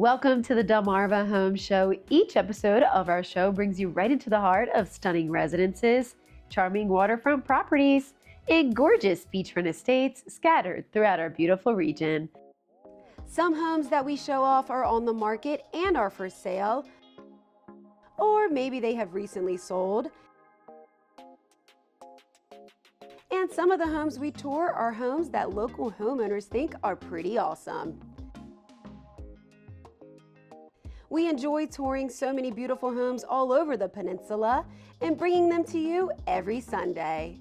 Welcome to the Delmarva Home Show. Each episode of our show brings you right into the heart of stunning residences, charming waterfront properties, and gorgeous beachfront estates scattered throughout our beautiful region. Some homes that we show off are on the market and are for sale, or maybe they have recently sold. And some of the homes we tour are homes that local homeowners think are pretty awesome. We enjoy touring so many beautiful homes all over the peninsula and bringing them to you every Sunday.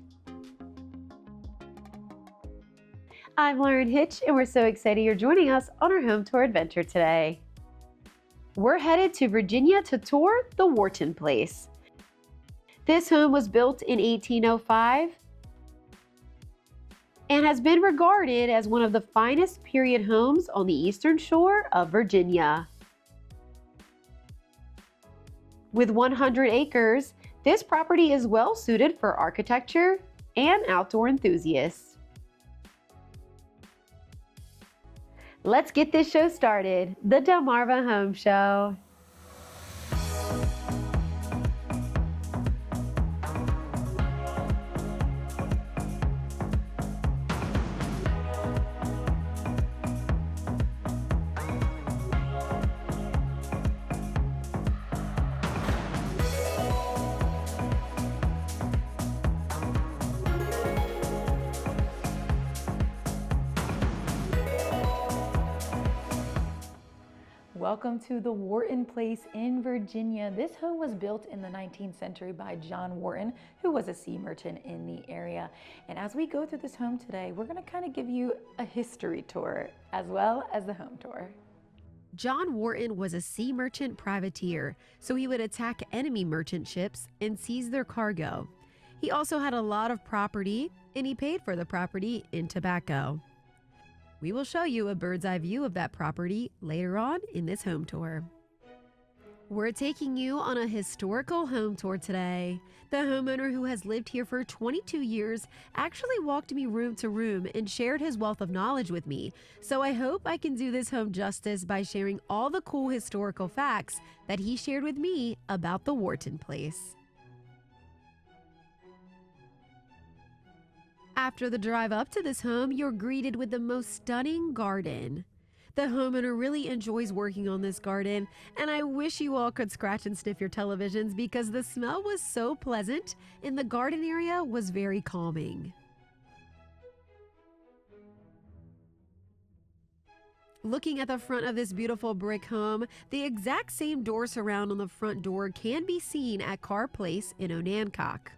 I'm Lauren Hitch, and we're so excited you're joining us on our home tour adventure today. We're headed to Virginia to tour the Wharton Place. This home was built in 1805 and has been regarded as one of the finest period homes on the eastern shore of Virginia. With 100 acres, this property is well suited for architecture and outdoor enthusiasts. Let's get this show started, the Delmarva Home Show. Welcome to the Wharton Place in Virginia. This home was built in the 19th century by John Wharton, who was a sea merchant in the area. And as we go through this home today, we're going to kind of give you a history tour as well as the home tour. John Wharton was a sea merchant privateer, so he would attack enemy merchant ships and seize their cargo. He also had a lot of property, and he paid for the property in tobacco. We will show you a bird's eye view of that property later on in this home tour. We're taking you on a historical home tour today. The homeowner, who has lived here for 22 years, actually walked me room to room and shared his wealth of knowledge with me. So I hope I can do this home justice by sharing all the cool historical facts that he shared with me about the Wharton Place. After the drive up to this home, you're greeted with the most stunning garden. The homeowner really enjoys working on this garden, and I wish you all could scratch and sniff your televisions because the smell was so pleasant and the garden area was very calming. Looking at the front of this beautiful brick home, the exact same door surround on the front door can be seen at Carr Place in Onancock.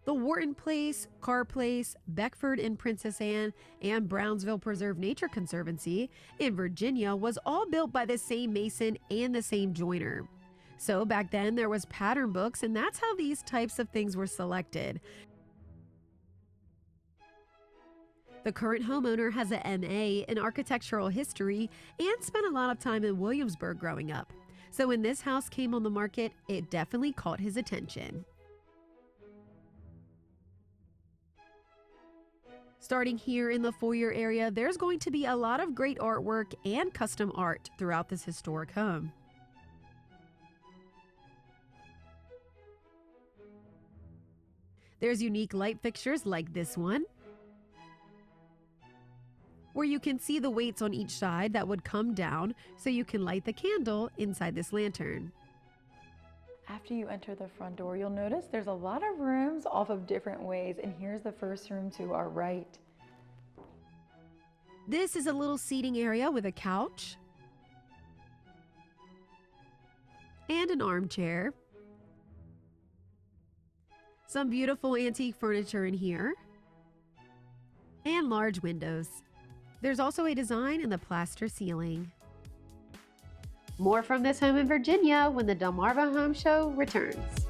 The Wharton Place, Carr Place, Beckford and Princess Anne, and Brownsville Preserve Nature Conservancy in Virginia was all built by the same mason and the same joiner. So back then there was pattern books, and that's how these types of things were selected. The current homeowner has an MA in architectural history and spent a lot of time in Williamsburg growing up. So when this house came on the market, it definitely caught his attention. Starting here in the foyer area, there's going to be a lot of great artwork and custom art throughout this historic home. There's unique light fixtures like this one, where you can see the weights on each side that would come down so you can light the candle inside this lantern. After you enter the front door, you'll notice there's a lot of rooms off of different ways, and here's the first room to our right. This is a little seating area with a couch and an armchair. Some beautiful antique furniture in here and large windows. There's also a design in the plaster ceiling. More from this home in Virginia when the Delmarva Home Show returns.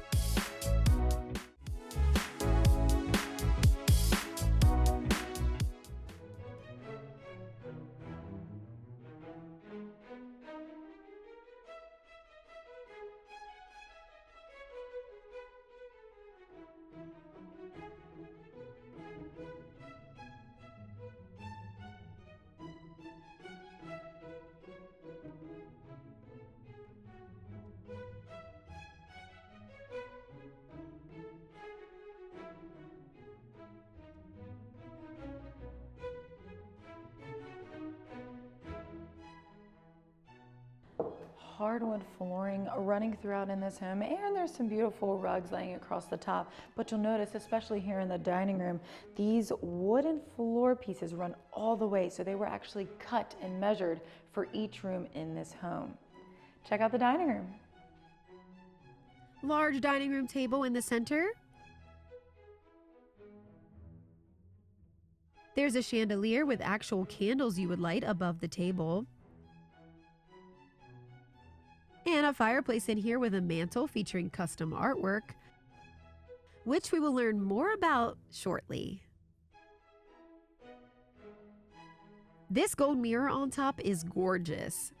hardwood flooring running throughout in this home, and there's some beautiful rugs laying across the top. But you'll notice, especially here in the dining room, these wooden floor pieces run all the way, so they were actually cut and measured for each room in this home. Check out the dining room. Large dining room table in the center. There's a chandelier with actual candles you would light above the table. And a fireplace in here with a mantle featuring custom artwork, which we will learn more about shortly. This gold mirror on top is gorgeous.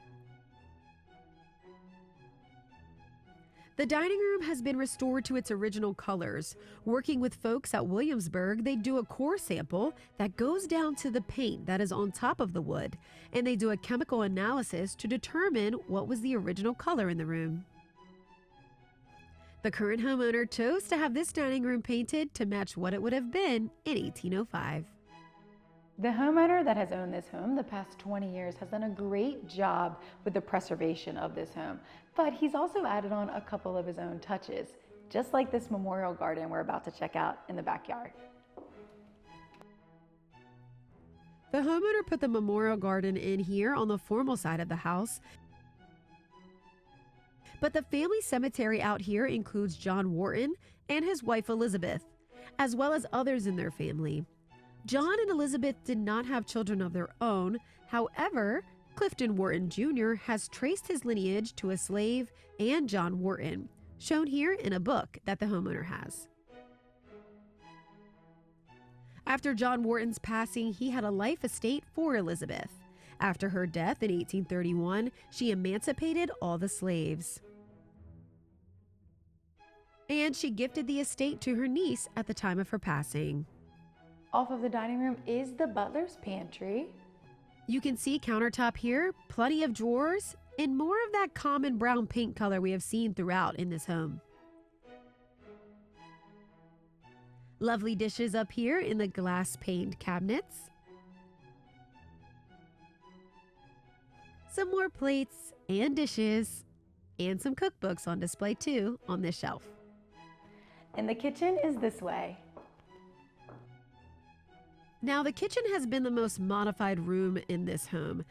The dining room has been restored to its original colors. Working with folks at Williamsburg, they do a core sample that goes down to the paint that is on top of the wood, and they do a chemical analysis to determine what was the original color in the room. The current homeowner chose to have this dining room painted to match what it would have been in 1805. The homeowner that has owned this home the past 20 years has done a great job with the preservation of this home, but he's also added on a couple of his own touches, just like this memorial garden we're about to check out in the backyard. The homeowner put the memorial garden in here on the formal side of the house, but the family cemetery out here includes John Wharton and his wife Elizabeth, as well as others in their family. John and Elizabeth did not have children of their own. However, Clifton Wharton Jr. has traced his lineage to a slave and John Wharton, shown here in a book that the homeowner has. After John Wharton's passing, he had a life estate for Elizabeth. After her death in 1831, she emancipated all the slaves. And she gifted the estate to her niece at the time of her passing. Off of the dining room is the butler's pantry. You can see countertop here, plenty of drawers, and more of that common brown paint color we have seen throughout in this home. Lovely dishes up here in the glass paned cabinets. Some more plates and dishes, and some cookbooks on display too on this shelf. And the kitchen is this way. Now, the kitchen has been the most modified room in this home.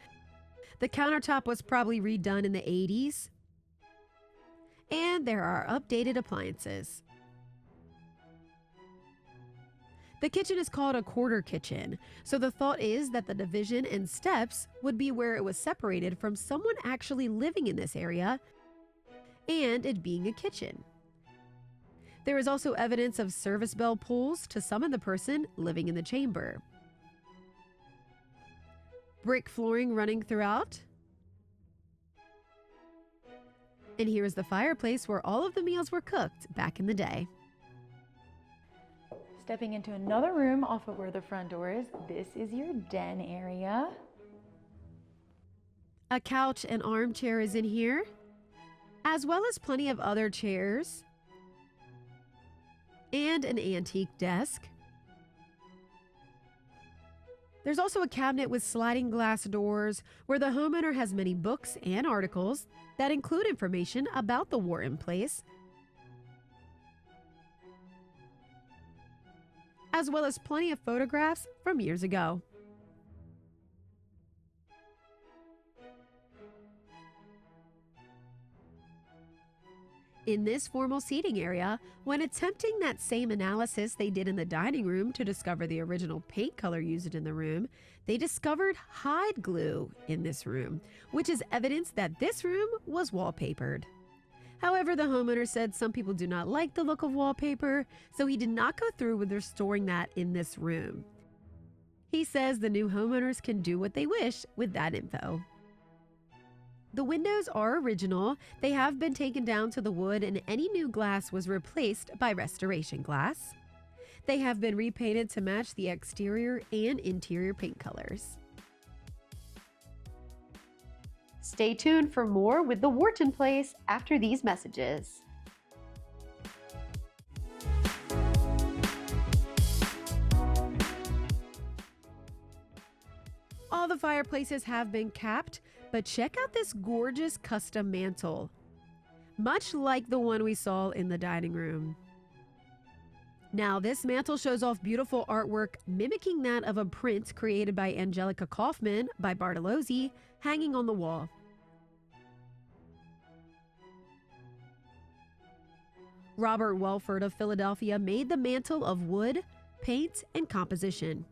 The countertop was probably redone in the 80s, and there are updated appliances. The kitchen is called a quarter kitchen, so the thought is that the division and steps would be where it was separated from someone actually living in this area, and it being a kitchen. There is also evidence of service bell pulls to summon the person living in the chamber. Brick flooring running throughout. And here is the fireplace where all of the meals were cooked back in the day. Stepping into another room off of where the front door is, this is your den area. A couch and armchair is in here, as well as plenty of other chairs. And an antique desk. There's also a cabinet with sliding glass doors where the homeowner has many books and articles that include information about the Wharton place, as well as plenty of photographs from years ago. In this formal seating area, when attempting that same analysis they did in the dining room to discover the original paint color used in the room, they discovered hide glue in this room, which is evidence that this room was wallpapered. However, the homeowner said some people do not like the look of wallpaper, so he did not go through with restoring that in this room. He says the new homeowners can do what they wish with that info. The windows are original. They have been taken down to the wood, and any new glass was replaced by restoration glass. They have been repainted to match the exterior and interior paint colors. Stay tuned for more with the Wharton Place after these messages. All the the fireplaces have been capped, but check out this gorgeous custom mantle, much like the one we saw in the dining room. Now, this mantle shows off beautiful artwork mimicking that of a print created by Angelica Kaufman by Bartolozzi hanging on the wall. Robert Welford of Philadelphia made the mantle of wood, paint, and composition.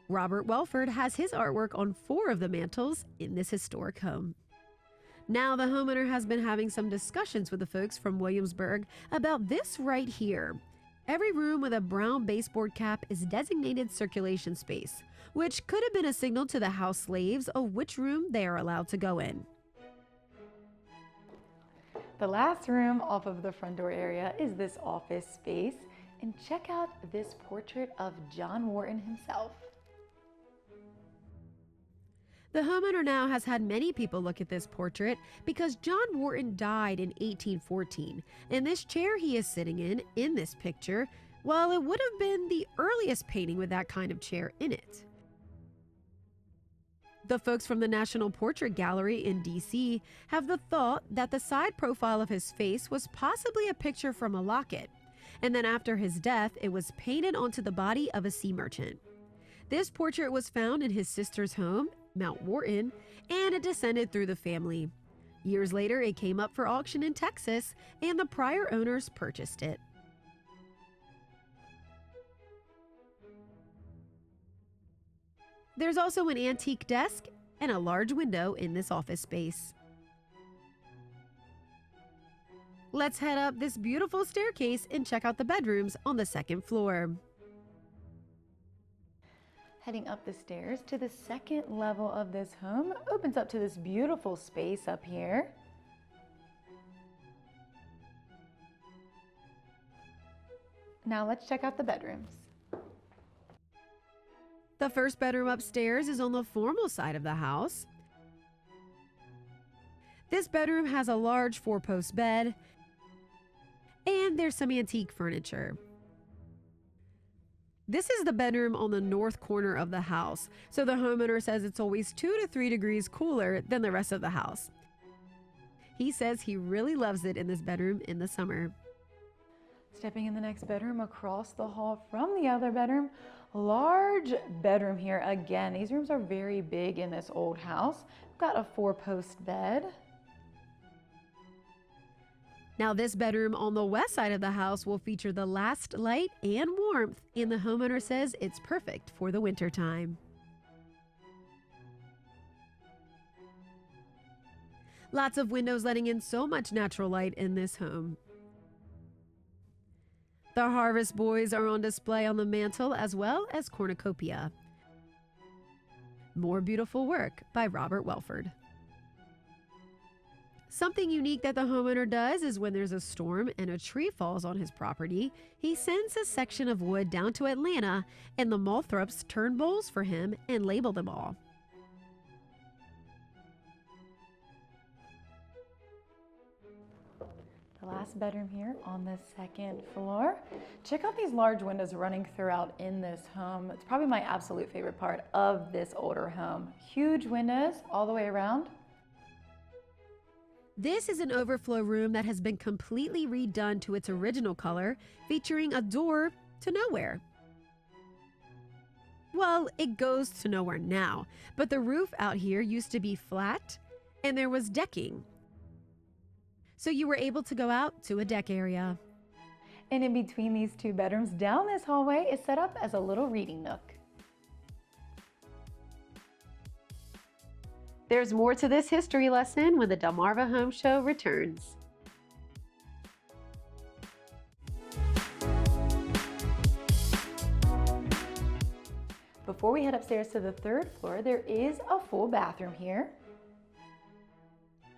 Robert Welford has his artwork on 4 of the mantles in this historic home. Now, the homeowner has been having some discussions with the folks from Williamsburg about this right here. Every room with a brown baseboard cap is designated circulation space, which could have been a signal to the house slaves of which room they are allowed to go in. The last room off of the front door area is this office space. And check out this portrait of John Wharton himself. The homeowner now has had many people look at this portrait because John Wharton died in 1814, and this chair he is sitting in this picture, well, it would have been the earliest painting with that kind of chair in it. The folks from the National Portrait Gallery in D.C. have the thought that the side profile of his face was possibly a picture from a locket, and then after his death, it was painted onto the body of a sea merchant. This portrait was found in his sister's home, Mount Wharton, and it descended through the family. Years later, it came up for auction in Texas, and the prior owners purchased it. There's also an antique desk and a large window in this office space. Let's head up this beautiful staircase and check out the bedrooms on the second floor. Heading up the stairs to the second level of this home opens up to this beautiful space up here. Now let's check out the bedrooms. The first bedroom upstairs is on the formal side of the house. This bedroom has a large 4-post bed, and there's some antique furniture. This is the bedroom on the north corner of the house, so the homeowner says it's always 2 to 3 degrees cooler than the rest of the house. He says he really loves it in this bedroom in the summer. Stepping in the next bedroom across the hall from the other bedroom, large bedroom here. Again, these rooms are very big in this old house. We've got a 4-post bed. Now, this bedroom on the west side of the house will feature the last light and warmth, and the homeowner says it's perfect for the winter time. Lots of windows letting in so much natural light in this home. The Harvest Boys are on display on the mantle as well as cornucopia. More beautiful work by Robert Welford. Something unique that the homeowner does is when there's a storm and a tree falls on his property, he sends a section of wood down to Atlanta, and the Mothrups turn bowls for him and label them all. The last bedroom here on the second floor. Check out these large windows running throughout in this home. It's probably my absolute favorite part of this older home. Huge windows all the way around. This is an overflow room that has been completely redone to its original color, featuring a door to nowhere. Well, it goes to nowhere now, but the roof out here used to be flat and there was decking. So you were able to go out to a deck area. And in between these 2 bedrooms, down this hallway is set up as a little reading nook. There's more to this history lesson when the Delmarva Home Show returns. Before we head upstairs to the 3rd floor, there is a full bathroom here.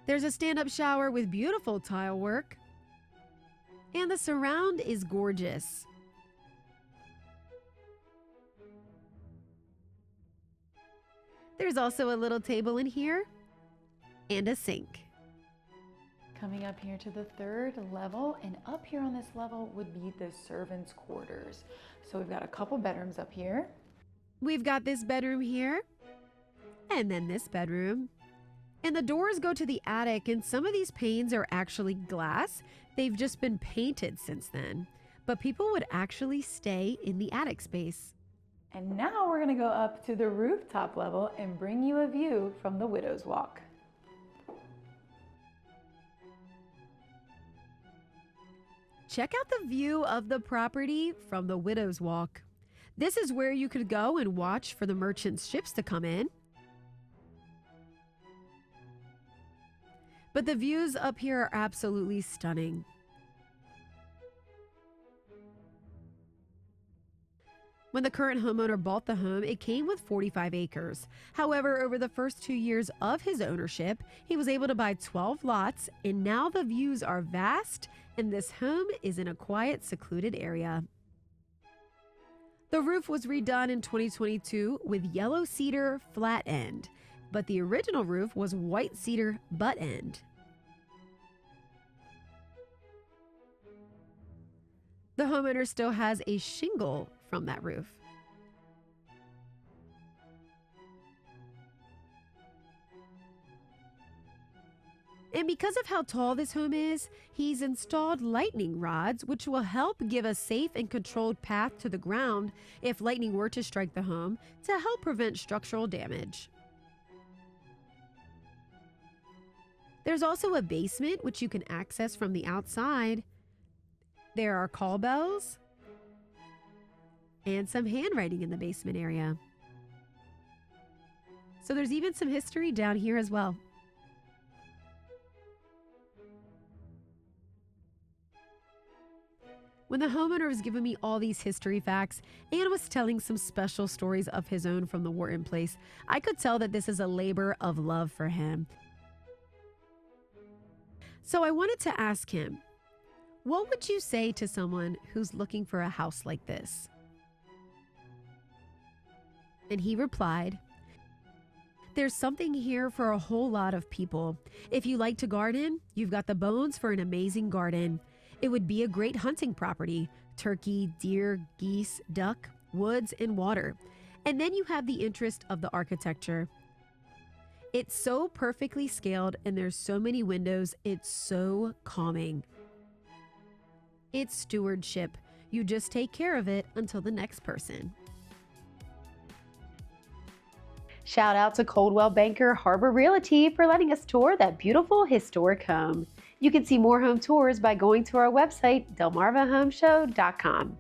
There's a stand-up shower with beautiful tile work, and the surround is gorgeous. There's also a little table in here and a sink. Coming up here to the third level, and up here on this level would be the servants' quarters. So we've got a couple bedrooms up here. We've got this bedroom here, and then this bedroom. And the doors go to the attic, and some of these panes are actually glass. They've just been painted since then. But people would actually stay in the attic space. And now we're gonna go up to the rooftop level and bring you a view from the Widow's Walk. Check out the view of the property from the Widow's Walk. This is where you could go and watch for the merchants' ships to come in. But the views up here are absolutely stunning. When the current homeowner bought the home, it came with 45 acres. However, over the first 2 years of his ownership, he was able to buy 12 lots, and now the views are vast, and this home is in a quiet, secluded area. The roof was redone in 2022 with yellow cedar flat end, but the original roof was white cedar butt end. The homeowner still has a shingle from that roof. And because of how tall this home is, he's installed lightning rods, which will help give a safe and controlled path to the ground if lightning were to strike the home to help prevent structural damage. There's also a basement, which you can access from the outside. There are call bells and some handwriting in the basement area. So there's even some history down here as well. When the homeowner was giving me all these history facts and was telling some special stories of his own from the Wharton Place, I could tell that this is a labor of love for him. So I wanted to ask him, what would you say to someone who's looking for a house like this? And he replied, there's something here for a whole lot of people. If you like to garden, you've got the bones for an amazing garden. It would be a great hunting property: turkey, deer, geese, duck, woods, and water. And then you have the interest of the architecture. It's so perfectly scaled, and there's so many windows. It's so calming. It's stewardship. You just take care of it until the next person. Shout out to Coldwell Banker Harbour Realty for letting us tour that beautiful historic home. You can see more home tours by going to our website, delmarvahomeshow.com.